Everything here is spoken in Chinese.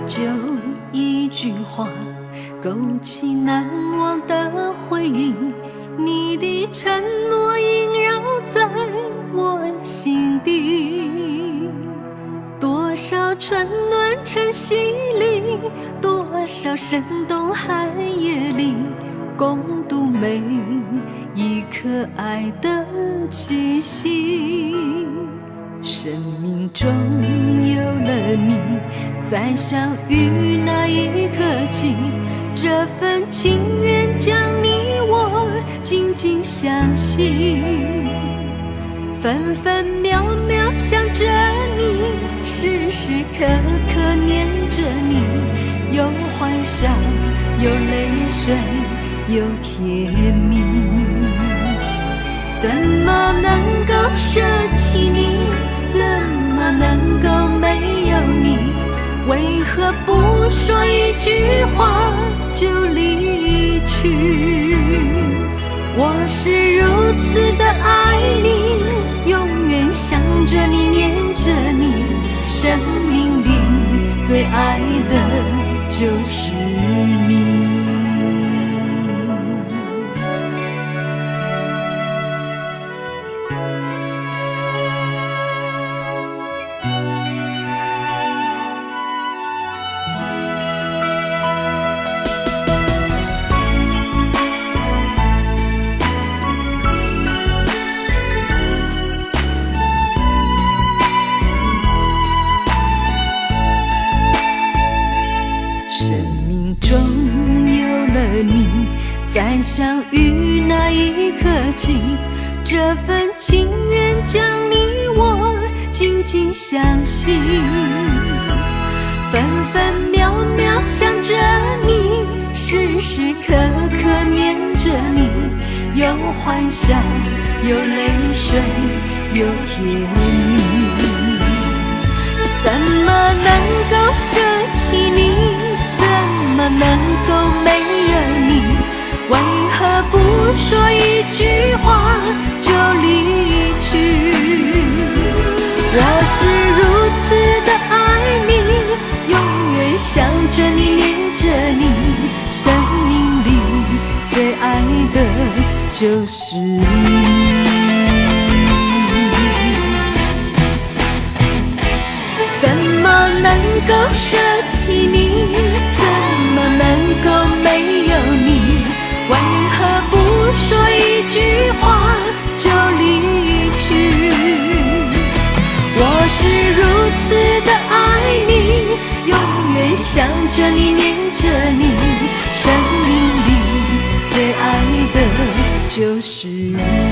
就一句话，勾起难忘的回忆。你的承诺萦绕在我心底，多少春暖晨曦里，多少生动寒夜里，共度每一颗爱的气息。生命中有了你，在相遇那一刻起，这份情缘将你我紧紧相系，分分秒秒想着你，时时刻刻念着你，有欢笑，有泪水，有甜蜜。怎么能够舍弃你？怎么能够没有你？为何不说一句话就离去？我是如此的爱你，永远想着你，念着你，生命里最爱的就是你。在相遇那一刻起，这份情缘将你我紧紧相系，分分秒秒想着你，时时刻刻念着你，有欢笑，有泪水，有甜蜜。怎么能够舍弃你？怎么能够没有你？为何不说一句话就离去？我是如此的爱你，永远想着你，念着你，生命里最爱的就是你。怎么能够舍弃你？怎么能够没有你？为何不说一句话就离去？我是如此的爱你，永远想着你，念着你，生命里最爱的就是你。